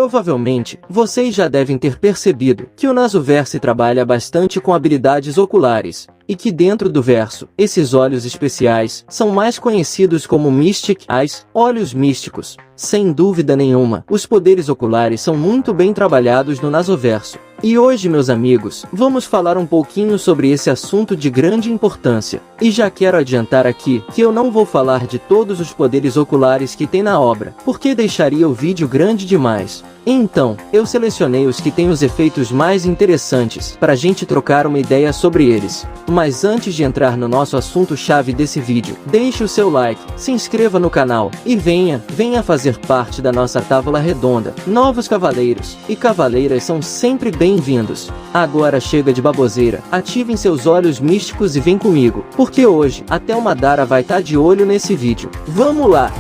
Provavelmente, vocês já devem ter percebido que o Nasoverse trabalha bastante com habilidades oculares, e que dentro do verso, esses olhos especiais são mais conhecidos como Mystic Eyes, olhos místicos. Sem dúvida nenhuma, os poderes oculares são muito bem trabalhados no Nasoverso. E hoje, meus amigos, vamos falar um pouquinho sobre esse assunto de grande importância. E já quero adiantar aqui que eu não vou falar de todos os poderes oculares que tem na obra, porque deixaria o vídeo grande demais. Então, eu selecionei os que têm os efeitos mais interessantes para a gente trocar uma ideia sobre eles. Mas antes de entrar no nosso assunto-chave desse vídeo, deixe o seu like, se inscreva no canal e venha fazer parte da nossa tábua redonda. Novos cavaleiros e cavaleiras são sempre bem-vindos. Agora chega de baboseira, ativem seus olhos místicos e vem comigo, porque hoje, até o Madara vai estar de olho nesse vídeo. Vamos lá!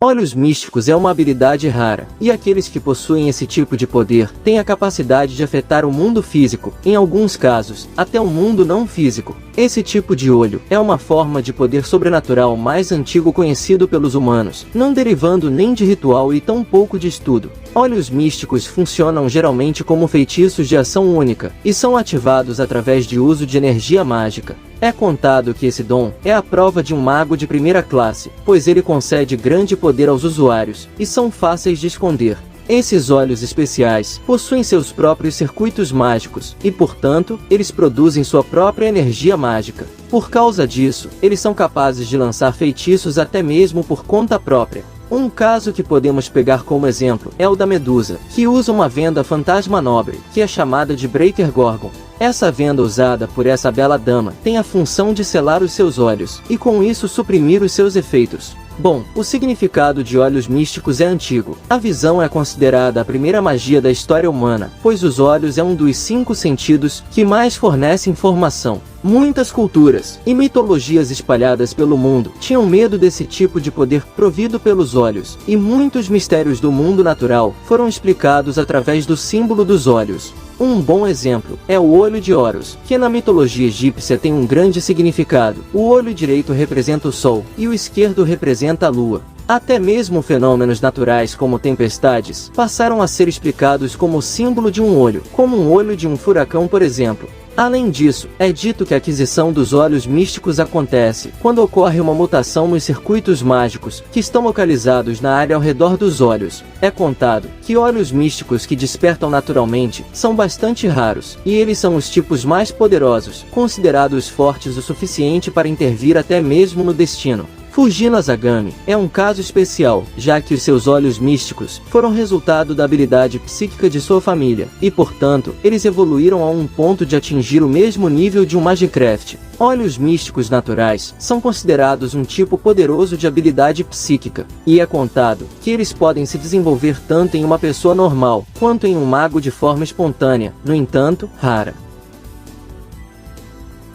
Olhos místicos é uma habilidade rara, e aqueles que possuem esse tipo de poder têm a capacidade de afetar o mundo físico, em alguns casos, até o mundo não físico. Esse tipo de olho é uma forma de poder sobrenatural mais antigo conhecido pelos humanos, não derivando nem de ritual e tampouco de estudo. Olhos místicos funcionam geralmente como feitiços de ação única, e são ativados através de uso de energia mágica. É contado que esse dom é a prova de um mago de primeira classe, pois ele concede grande poder aos usuários, e são fáceis de esconder. Esses olhos especiais possuem seus próprios circuitos mágicos, e portanto, eles produzem sua própria energia mágica. Por causa disso, eles são capazes de lançar feitiços até mesmo por conta própria. Um caso que podemos pegar como exemplo é o da Medusa, que usa uma venda fantasma nobre, que é chamada de Breaker Gorgon. Essa venda usada por essa bela dama tem a função de selar os seus olhos, e com isso suprimir os seus efeitos. Bom, o significado de olhos místicos é antigo. A visão é considerada a primeira magia da história humana, pois os olhos é um dos 5 sentidos que mais fornece informação. Muitas culturas e mitologias espalhadas pelo mundo tinham medo desse tipo de poder provido pelos olhos, e muitos mistérios do mundo natural foram explicados através do símbolo dos olhos. Um bom exemplo é o olho de Horus, que na mitologia egípcia tem um grande significado. O olho direito representa o sol, e o esquerdo representa a lua. Até mesmo fenômenos naturais como tempestades passaram a ser explicados como símbolo de um olho, como um olho de um furacão, por exemplo. Além disso, é dito que a aquisição dos olhos místicos acontece quando ocorre uma mutação nos circuitos mágicos que estão localizados na área ao redor dos olhos. É contado que olhos místicos que despertam naturalmente são bastante raros, e eles são os tipos mais poderosos, considerados fortes o suficiente para intervir até mesmo no destino. Fujii Nazagami é um caso especial, já que os seus olhos místicos foram resultado da habilidade psíquica de sua família, e portanto, eles evoluíram a um ponto de atingir o mesmo nível de um Magicraft. Olhos místicos naturais são considerados um tipo poderoso de habilidade psíquica, e é contado que eles podem se desenvolver tanto em uma pessoa normal, quanto em um mago de forma espontânea, no entanto, rara.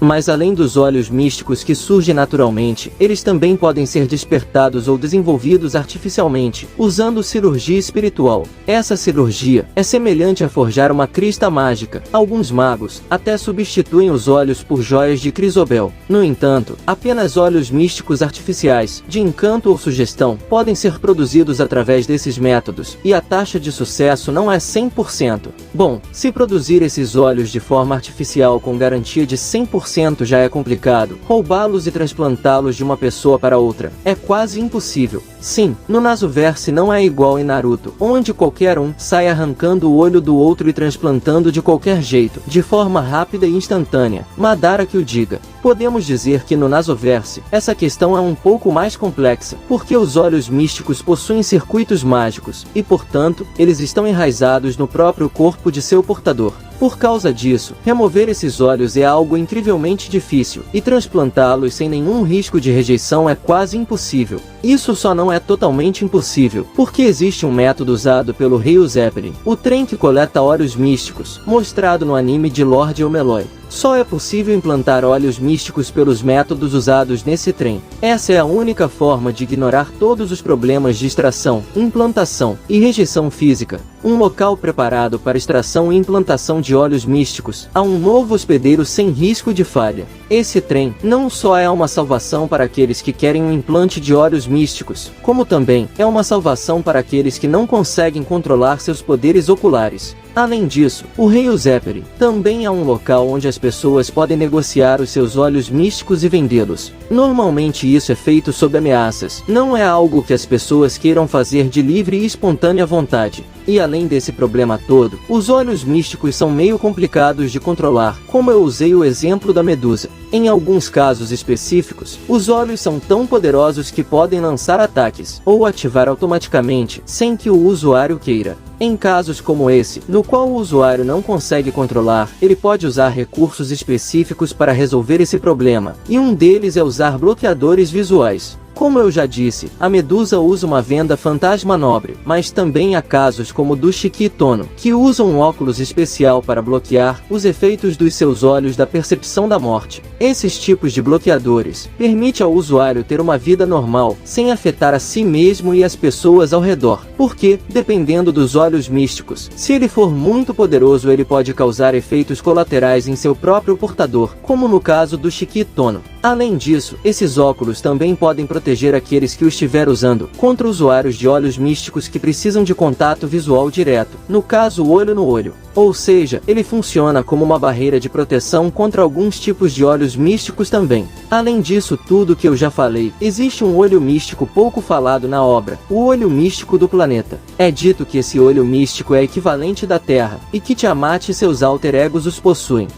Mas além dos olhos místicos que surgem naturalmente, eles também podem ser despertados ou desenvolvidos artificialmente, usando cirurgia espiritual. Essa cirurgia é semelhante a forjar uma crista mágica. Alguns magos até substituem os olhos por joias de crisobel. No entanto, apenas olhos místicos artificiais, de encanto ou sugestão, podem ser produzidos através desses métodos, e a taxa de sucesso não é 100%. Bom, se produzir esses olhos de forma artificial com garantia de 100% já é complicado, roubá-los e transplantá-los de uma pessoa para outra é quase impossível. Sim, no Nasoverse não é igual em Naruto, onde qualquer um sai arrancando o olho do outro e transplantando de qualquer jeito, de forma rápida e instantânea. Madara que o diga. Podemos dizer que no Nasoverse, essa questão é um pouco mais complexa, porque os olhos místicos possuem circuitos mágicos, e portanto, eles estão enraizados no próprio corpo de seu portador. Por causa disso, remover esses olhos é algo incrivelmente difícil, e transplantá-los sem nenhum risco de rejeição é quase impossível. Isso só não é totalmente impossível, porque existe um método usado pelo rei Zeppelin, o trem que coleta olhos místicos, mostrado no anime de Lord Omeloy. Só é possível implantar olhos místicos pelos métodos usados nesse trem. Essa é a única forma de ignorar todos os problemas de extração, implantação e rejeição física. um local preparado para extração e implantação de olhos místicos, a um novo hospedeiro sem risco de falha. Esse trem não só é uma salvação para aqueles que querem um implante de olhos místicos, como também é uma salvação para aqueles que não conseguem controlar seus poderes oculares. Além disso, o Rei Uzeperi também é um local onde as pessoas podem negociar os seus olhos místicos e vendê-los. Normalmente isso é feito sob ameaças, não é algo que as pessoas queiram fazer de livre e espontânea vontade. E além desse problema todo, os olhos místicos são meio complicados de controlar, como eu usei o exemplo da medusa. Em alguns casos específicos, os olhos são tão poderosos que podem lançar ataques, ou ativar automaticamente, sem que o usuário queira. Em casos como esse, no qual o usuário não consegue controlar, ele pode usar recursos específicos para resolver esse problema, e um deles é usar bloqueadores visuais. Como eu já disse, a Medusa usa uma venda fantasma nobre, mas também há casos como o do Shikitono, que usa um óculos especial para bloquear os efeitos dos seus olhos da percepção da morte. Esses tipos de bloqueadores permitem ao usuário ter uma vida normal, sem afetar a si mesmo e as pessoas ao redor, porque, dependendo dos olhos místicos, se ele for muito poderoso ele pode causar efeitos colaterais em seu próprio portador, como no caso do Shikitono. Além disso, esses óculos também podem proteger aqueles que o estiver usando contra usuários de olhos místicos que precisam de contato visual direto, no caso olho no olho. Ou seja, ele funciona como uma barreira de proteção contra alguns tipos de olhos místicos também. Além disso tudo que eu já falei, existe um olho místico pouco falado na obra, o olho místico do planeta. É dito que esse olho místico é equivalente da Terra, e que Tiamat e seus alter egos os possuem.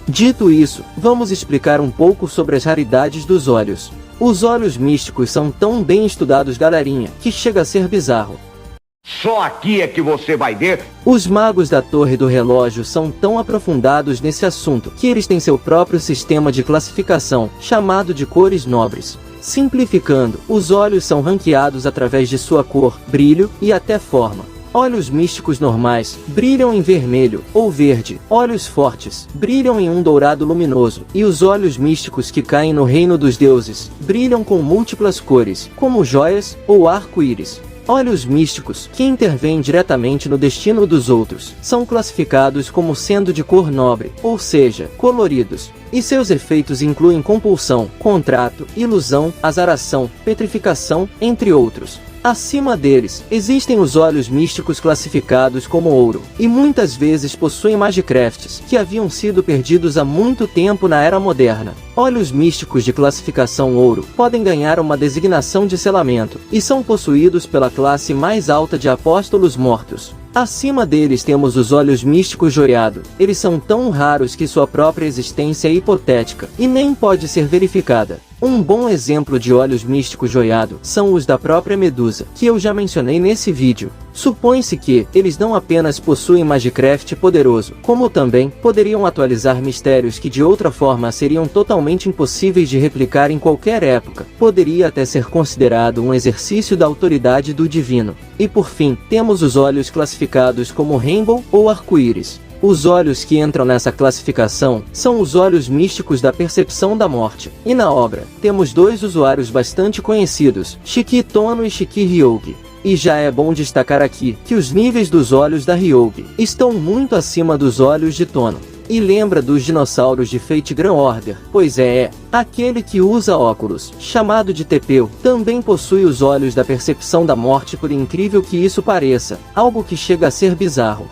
Dito isso, vamos explicar um pouco sobre as raridades dos olhos. Os olhos místicos são tão bem estudados, galerinha, que chega a ser bizarro. Só aqui é que você vai ver. Os magos da Torre do Relógio são tão aprofundados nesse assunto que eles têm seu próprio sistema de classificação, chamado de cores nobres. Simplificando, os olhos são ranqueados através de sua cor, brilho e até forma. Olhos místicos normais brilham em vermelho ou verde, olhos fortes brilham em um dourado luminoso, e os olhos místicos que caem no reino dos deuses brilham com múltiplas cores, como joias ou arco-íris. Olhos místicos, que intervêm diretamente no destino dos outros, são classificados como sendo de cor nobre, ou seja, coloridos, e seus efeitos incluem compulsão, contrato, ilusão, azaração, petrificação, entre outros. Acima deles, existem os olhos místicos classificados como ouro, e muitas vezes possuem magicrafts, que haviam sido perdidos há muito tempo na Era Moderna. Olhos místicos de classificação ouro podem ganhar uma designação de selamento, e são possuídos pela classe mais alta de apóstolos mortos. Acima deles temos os olhos místicos joiado. Eles são tão raros que sua própria existência é hipotética, e nem pode ser verificada. Um bom exemplo de olhos místicos joiado são os da própria Medusa, que eu já mencionei nesse vídeo. Supõe-se que eles não apenas possuem magicraft poderoso, como também poderiam atualizar mistérios que de outra forma seriam totalmente impossíveis de replicar em qualquer época. Poderia até ser considerado um exercício da autoridade do divino. E por fim, temos os olhos classificados como Rainbow ou Arco-Íris. Os olhos que entram nessa classificação são os olhos místicos da percepção da morte. E na obra, temos dois usuários bastante conhecidos, Shikitono e Shiki-Hyouge. E já é bom destacar aqui que os níveis dos olhos da Hyouge estão muito acima dos olhos de Tono. E lembra dos dinossauros de Fate Grand Order, pois aquele que usa óculos, chamado de Tepeu, também possui os olhos da percepção da morte, por incrível que isso pareça, algo que chega a ser bizarro.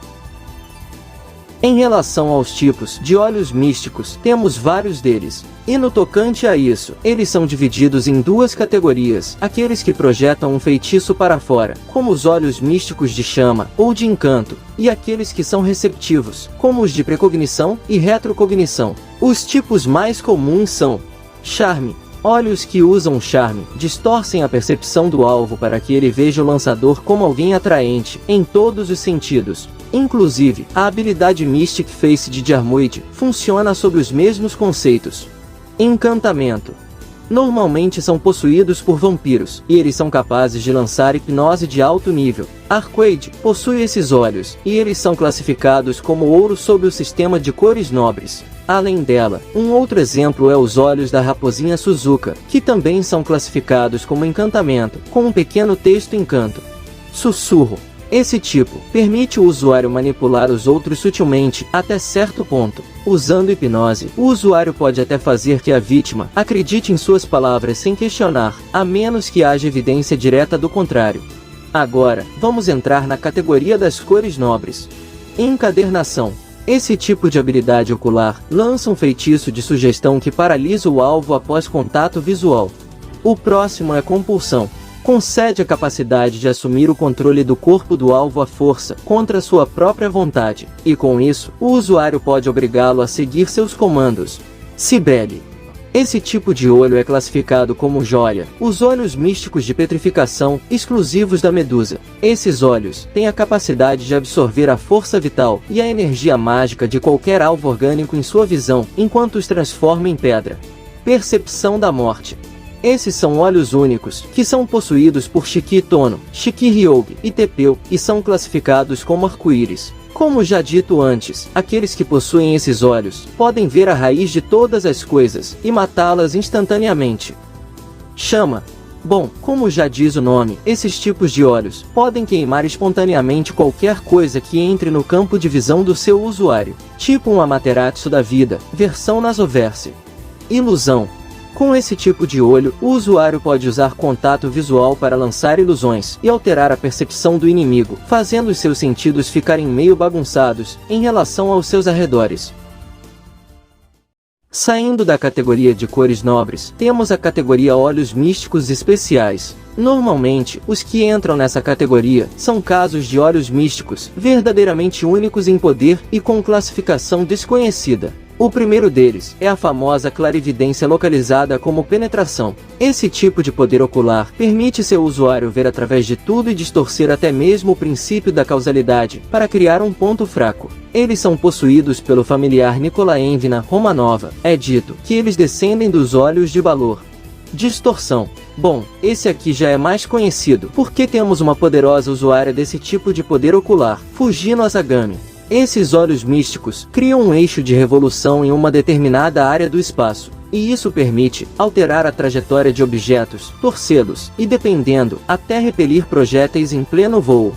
Em relação aos tipos de olhos místicos, temos vários deles. E no tocante a isso, eles são divididos em duas categorias: aqueles que projetam um feitiço para fora, como os olhos místicos de chama ou de encanto, e aqueles que são receptivos, como os de precognição e retrocognição. Os tipos mais comuns são charme. Olhos que usam charme distorcem a percepção do alvo para que ele veja o lançador como alguém atraente, em todos os sentidos. Inclusive, a habilidade Mystic Face de Diarmuid funciona sob os mesmos conceitos. Encantamento. Normalmente são possuídos por vampiros, e eles são capazes de lançar hipnose de alto nível. Arcade possui esses olhos, e eles são classificados como ouro sob o sistema de cores nobres. Além dela, um outro exemplo é os olhos da raposinha Suzuka, que também são classificados como encantamento, com um pequeno texto encanto. Sussurro. Esse tipo permite o usuário manipular os outros sutilmente até certo ponto. Usando hipnose, o usuário pode até fazer que a vítima acredite em suas palavras sem questionar, a menos que haja evidência direta do contrário. Agora, vamos entrar na categoria das cores nobres. Encadernação. Esse tipo de habilidade ocular lança um feitiço de sugestão que paralisa o alvo após contato visual. O próximo é compulsão. Concede a capacidade de assumir o controle do corpo do alvo à força, contra sua própria vontade, e com isso, o usuário pode obrigá-lo a seguir seus comandos. Cibele. Esse tipo de olho é classificado como joia, os olhos místicos de petrificação, exclusivos da medusa. Esses olhos têm a capacidade de absorver a força vital e a energia mágica de qualquer alvo orgânico em sua visão, enquanto os transforma em pedra. Percepção da morte. Esses são olhos únicos, que são possuídos por Shiki Tono, Shiki Ryogi e Tepeu, e são classificados como arco-íris. Como já dito antes, aqueles que possuem esses olhos podem ver a raiz de todas as coisas e matá-las instantaneamente. Chama. Bom, como já diz o nome, esses tipos de olhos podem queimar espontaneamente qualquer coisa que entre no campo de visão do seu usuário, tipo um Amaterasu da vida, versão Nasoverse. Ilusão. Com esse tipo de olho, o usuário pode usar contato visual para lançar ilusões e alterar a percepção do inimigo, fazendo os seus sentidos ficarem meio bagunçados em relação aos seus arredores. Saindo da categoria de cores nobres, temos a categoria olhos místicos especiais. Normalmente, os que entram nessa categoria são casos de olhos místicos, verdadeiramente únicos em poder e com classificação desconhecida. O primeiro deles é a famosa clarividência localizada como penetração. Esse tipo de poder ocular permite seu usuário ver através de tudo e distorcer até mesmo o princípio da causalidade para criar um ponto fraco. Eles são possuídos pelo familiar Nikolaevna Romanova. É dito que eles descendem dos olhos de Balor. Distorção. Bom, esse aqui já é mais conhecido porque temos uma poderosa usuária desse tipo de poder ocular, Fujino Asagami. Esses olhos místicos criam um eixo de revolução em uma determinada área do espaço, e isso permite alterar a trajetória de objetos, torcê-los, e dependendo, até repelir projéteis em pleno voo.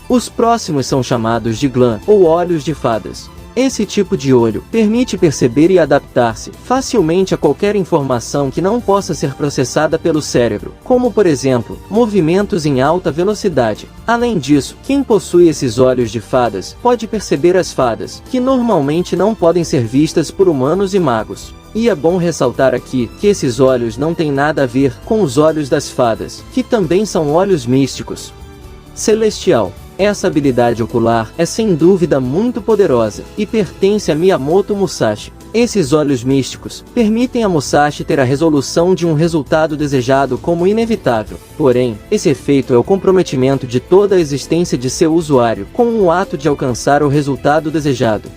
Os próximos são chamados de glan, ou olhos de fadas. Esse tipo de olho permite perceber e adaptar-se facilmente a qualquer informação que não possa ser processada pelo cérebro, como por exemplo, movimentos em alta velocidade. Além disso, quem possui esses olhos de fadas pode perceber as fadas, que normalmente não podem ser vistas por humanos e magos. E é bom ressaltar aqui que esses olhos não têm nada a ver com os olhos das fadas, que também são olhos místicos. Celestial. Essa habilidade ocular é sem dúvida muito poderosa, e pertence a Miyamoto Musashi. Esses olhos místicos permitem a Musashi ter a resolução de um resultado desejado como inevitável. Porém, esse efeito é o comprometimento de toda a existência de seu usuário com o ato de alcançar o resultado desejado.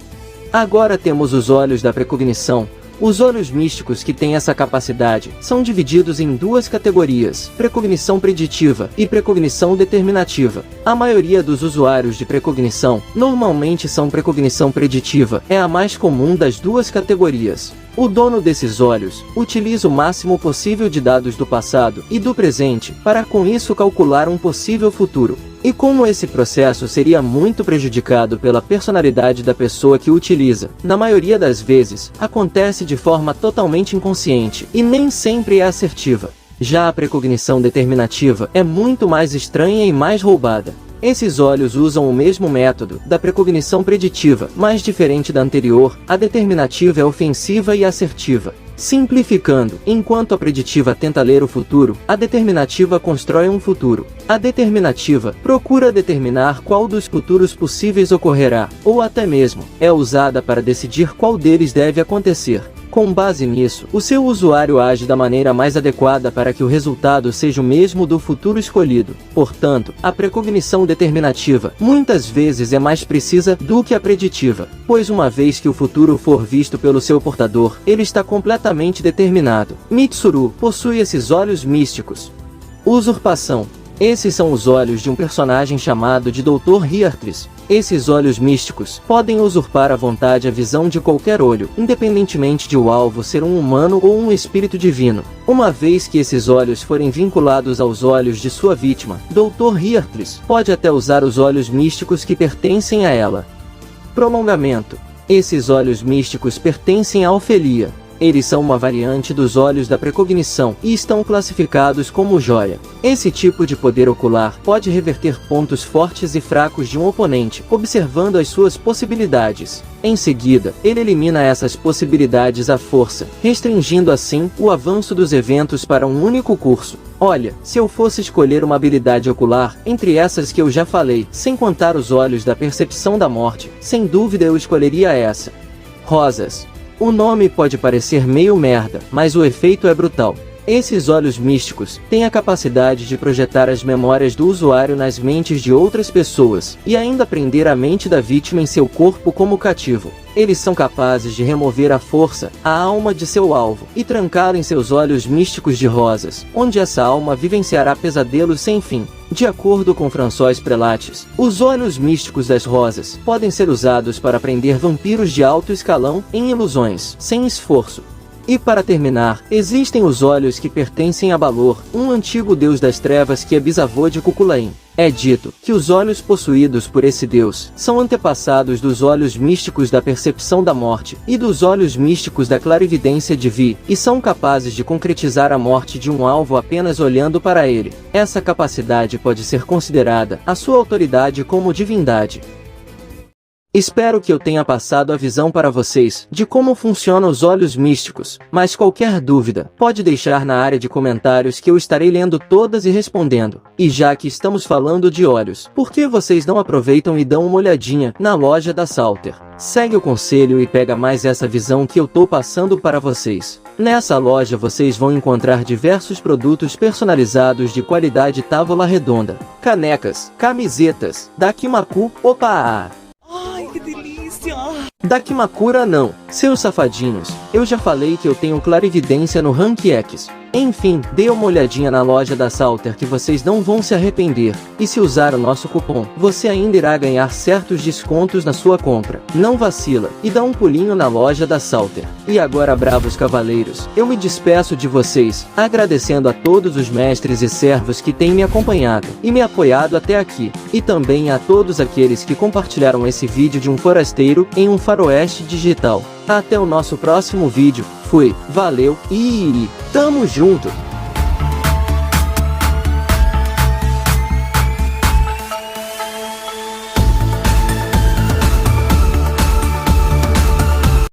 Agora temos os olhos da precognição. Os olhos místicos que têm essa capacidade são divididos em duas categorias, precognição preditiva e precognição determinativa. A maioria dos usuários de precognição normalmente são precognição preditiva, é a mais comum das duas categorias. O dono desses olhos utiliza o máximo possível de dados do passado e do presente para com isso calcular um possível futuro. E como esse processo seria muito prejudicado pela personalidade da pessoa que o utiliza, na maioria das vezes, acontece de forma totalmente inconsciente e nem sempre é assertiva. Já a precognição determinativa é muito mais estranha e mais roubada. Esses olhos usam o mesmo método da precognição preditiva, mas diferente da anterior, a determinativa é ofensiva e assertiva. Simplificando, enquanto a preditiva tenta ler o futuro, a determinativa constrói um futuro. A determinativa procura determinar qual dos futuros possíveis ocorrerá, ou até mesmo, é usada para decidir qual deles deve acontecer. Com base nisso, o seu usuário age da maneira mais adequada para que o resultado seja o mesmo do futuro escolhido. Portanto, a precognição determinativa muitas vezes é mais precisa do que a preditiva, pois uma vez que o futuro for visto pelo seu portador, ele está completamente determinado. Mitsuru possui esses olhos místicos. Usurpação. Esses são os olhos de um personagem chamado de Dr. Hiertris. Esses olhos místicos podem usurpar à vontade a visão de qualquer olho, independentemente de o alvo ser um humano ou um espírito divino. Uma vez que esses olhos forem vinculados aos olhos de sua vítima, Dr. Heartless pode até usar os olhos místicos que pertencem a ela. Prolongamento. Esses olhos místicos pertencem a Ofelia. Eles são uma variante dos olhos da precognição e estão classificados como joia. Esse tipo de poder ocular pode reverter pontos fortes e fracos de um oponente, observando as suas possibilidades. Em seguida, ele elimina essas possibilidades à força, restringindo assim o avanço dos eventos para um único curso. Olha, se eu fosse escolher uma habilidade ocular, entre essas que eu já falei, sem contar os olhos da percepção da morte, sem dúvida eu escolheria essa. Rosas. O nome pode parecer meio merda, mas o efeito é brutal. Esses olhos místicos têm a capacidade de projetar as memórias do usuário nas mentes de outras pessoas, e ainda prender a mente da vítima em seu corpo como cativo. Eles são capazes de remover à força a alma de seu alvo, e trancá-la em seus olhos místicos de rosas, onde essa alma vivenciará pesadelos sem fim. De acordo com François Prelates, os olhos místicos das rosas podem ser usados para prender vampiros de alto escalão em ilusões, sem esforço. E para terminar, existem os olhos que pertencem a Balor, um antigo deus das trevas que é bisavô de Cuculain. É dito que os olhos possuídos por esse deus são antepassados dos olhos místicos da percepção da morte e dos olhos místicos da clarividência de Vi, e são capazes de concretizar a morte de um alvo apenas olhando para ele. Essa capacidade pode ser considerada a sua autoridade como divindade. Espero que eu tenha passado a visão para vocês de como funcionam os olhos místicos, mas qualquer dúvida pode deixar na área de comentários que eu estarei lendo todas e respondendo. E já que estamos falando de olhos, por que vocês não aproveitam e dão uma olhadinha na loja da Salter? Segue o conselho e pega mais essa visão que eu tô passando para vocês. Nessa loja vocês vão encontrar diversos produtos personalizados de qualidade távola redonda, canecas, camisetas, Dakimaku, opa! Ai, que delícia! Dakimakura não, seus safadinhos, eu já falei que eu tenho clarividência no Rank X. Enfim, dê uma olhadinha na loja da Salter que vocês não vão se arrepender, e se usar o nosso cupom, você ainda irá ganhar certos descontos na sua compra. Não vacila, e dá um pulinho na loja da Salter. E agora, bravos cavaleiros, eu me despeço de vocês, agradecendo a todos os mestres e servos que têm me acompanhado e me apoiado até aqui, e também a todos aqueles que compartilharam esse vídeo de um forasteiro em um faroeste digital. Até o nosso próximo vídeo. Fui, valeu e tamo junto!